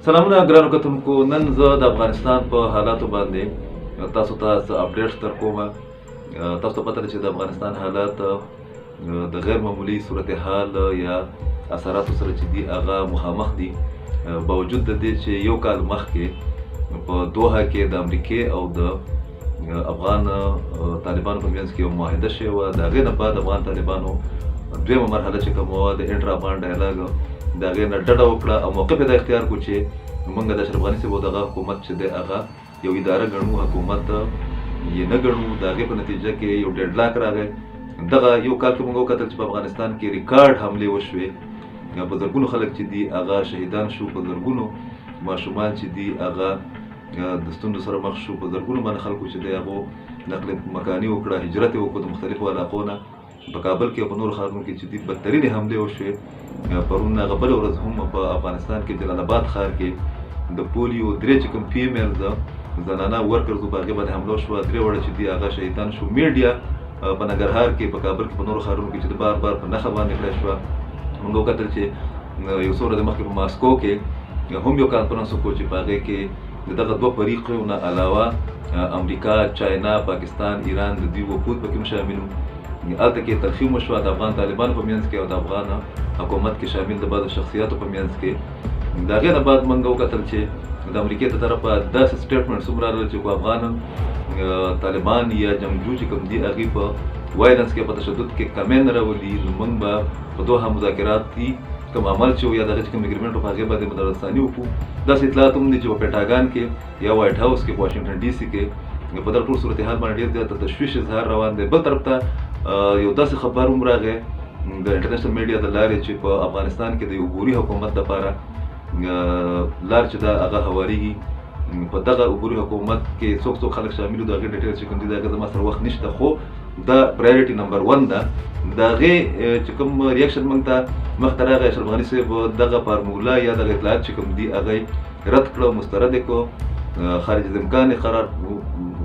سلامونه ګرانو کتونکو، نن زه د افغانستان په حالاتو باندې تاسو ته څه اپډیټس درکوم. تاسو ته پته ده چې د افغانستان حالات د غیر معمولي صورتحال یا اثراتو سره چې دي هغه مخامخ دي، باوجود د دې چې یو کال مخکې په دوحه کې د امریکې او د افغان طالبانو په منځ کې یو معاهده شوې وه. د هغې نه بعد افغان طالبانو دویمه مرحله چې کومه وه د انټر افغان ډایلاګ، د هغې نه ډډه وکړه او موقف یې دا اختیار کړو چې موږ د اشرف غني صاحب دغه حکومت چې دی هغه یو اداره ګڼو، حکومت یې نه ګڼو. د هغې په نتیجه کې یو ډیډلاک راغی. دغه یو کال کې موږ وکتل چې په افغانستان کې ریکارډ حملې وشوې، په زرګونو خلک چې دي هغه شهیدان شو، په زرګونو ماشومان چې دي هغه د ستونزو سره مخ شو، په زرګونو باندې خلکو چې دی هغو نقل مکاني وکړه، هجرت یې وکړو د مختلفو علاقو نه. په کابل کې او په نورو ښارونو کې چې دي بدترینې حملې وشوې. پرون هغه بله ورځ هم په افغانستان کې جلال آباد ښار کې د پولیو 3 چې کوم فیمیلز زنانه ورکرز په هغې باندې حمله وشوه، 3 وړه چې دي هغه شهیدان شو. میډیا په ننګرهار کې، په کابل کې، په نورو ښارونو کې چې د بار بار په نښه باندې کړی شوه. موږ وکتل چې یو څو ورځې مخکې په ماسکو کې هم یو کانفرنس وکړو چې په هغې کې د دغه دوه فریقو نه علاوه امریکا، چاینا، پاکستان، ایران د دوی وفود پکې هم شامل وو. هلته کې تلخیم وشوه د افغان طالبانو په منځ کې او د افغان حکومت کې شامل د بعضو شخصیاتو په منځ کې. د هغې نه بعد موږ وکتل چې د امریکې د طرفه داسې سټیټمنټس هم راغلل چې افغان طالبان یا جنګجو چې کوم دي هغې په وایلنس کې، په تشدد کې کمی نه راولي، نو موږ به په دوحه مذاکرات کې کوم عمل چې یا دغه چې کوم اګریمنټ په هغې باندې مدرساني وکړو. داسې اطلاعات هم دي چې په پینټاګان کې یا وایټ هاوس کې، په واشنګټن ډي سي کې په دغه ټول صورتحال باندې ډېر زیات تشویش اظهار روان دی. بل طرف ته یو داسې خبر هم راغی د انټرنیشنل میډیا د لارې چې په افغانستان کې د یو عبوري حکومت لپاره لار چې دا هغه هواریږي. په دغه عبوري حکومت کې څوک څوک خلک شامل دي، د هغې ډیټیلز چې کوم دي د هغې زما سره وخت نشته، خو دا پرایورټي نمبر 1 ده. د هغې چې کوم ریاکشن موږ ته مخته راغی، اشرف غني صاحب دغه فارموله یا دغه اطلاعات چې کوم دي هغه رد کړه، مسترد یې کړو، خارج الامکان یې قرار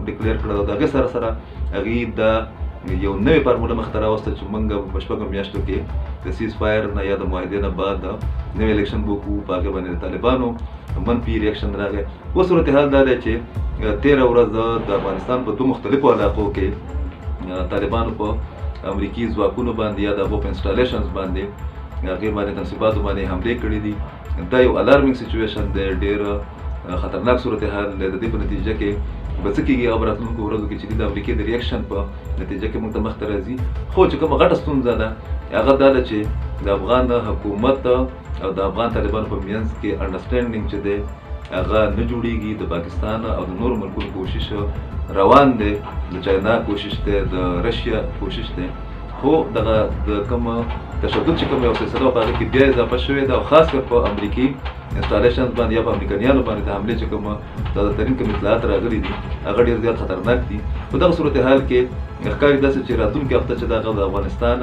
ډکلیر کړه. د هغې سره سره هغې دا یو نوې فارموله مخته راوسته چې موږ په 6 میاشتو کې د سیز فایر نه یا د معاهدې نه بعد نوی الیکشن به وکړو. په هغې باندې د طالبانو منفي ریاکشن راغی. اوس صورتحال دا دی چې 13 ورځ د افغانستان په 2 مختلفو علاقو کې طالبانو په امریکي ځواکونو باندې یا د هغو په انسټالیشنز باندې هغې باندې تنصیباتو باندې حملې کړي دي. دا یو الارمینګ سچویشن دی، ډېر خطرناک صورتحال دی. د دې په نتیجه کې به څه کېږي هغه په راتلونکو ورځو کې چې د امریکې د ریاکشن په نتیجه کې موږ ته مخته راځي. خو چې کومه غټه ستونزه ده هغه دا ده چې د افغان حکومت او د افغان طالبانو په منځ کې انډرسټینډینګ چې دی هغه نه جوړېږي. د پاکستان او د نورو ملکونو کوشش روان دی، د چاینا کوشش دی، د رشیا کوشش دی، خو دغه د کوم تشدد چې کوم یو سلسله په هغې کې بیا اضافه شوې ده، او خاص کر په امریکي انسټالیشنز باندې یا په امریکایانو باندې د حملې چې کومه تازه ترین کوم اطلاعات راغلي دي هغه ډېر زیات خطرناک دي. په دغه صورتحال کې ښکاري داسې چې راتلونکي هفته چې دغه د افغانستان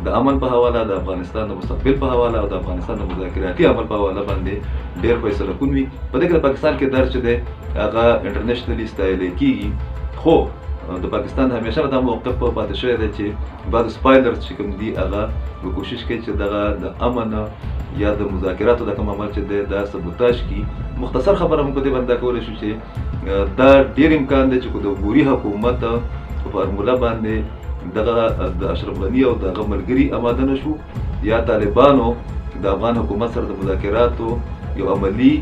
د امن په حواله، د افغانستان د مستقبل په حواله او د افغانستان د مذاکراتي عمل په حواله باندې ډېر فیصله کوون وي. په دې کې د پاکستان کې درد چې دی هغه انټرنیشنلي ستایلی کېږي، خو د پاکستان همیشه دا موقف پاتې شوی دی چې بعض سپایلرز چې کوم دي هغه به کوشش کوي چې دغه د امن یا د مذاکراتو د کوم عمل چې دی دا سبوتاژ کړي. مختصر خبره موږ په دې باندې دا کولی شو چې دا ډېر امکان دی چې د عبوري حکومت په فارموله باندې دغه د اشرف غني او دغه ملګري اماده نه شو، یا طالبانو د افغان حکومت سره د مذاکراتو یو عملي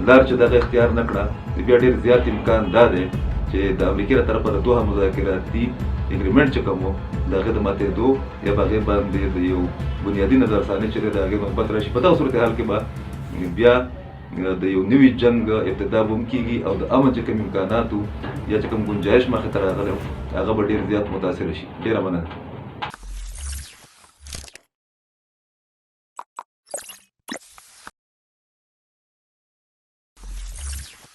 لار چې دغه اختیار نه کړه. بیا ډېر زیات امکان دا دی چې د امریکې له طرفه د دوحه مذاکراتي اګریمنټ چې کوم د هغې د ماتېدو یا په هغې باندې د یو بنیادي نظرثاني چې دی د هغې نوبت راشي. په دغه صورتحال کې به بیا د یو نوي جنګ ابتدا به هم کېږي او د امن چې کوم امکاناتو یا چې کوم ګنجایش مخې ته راغلی هغه به ډېر زیات متاثره شي. ډېره مننه.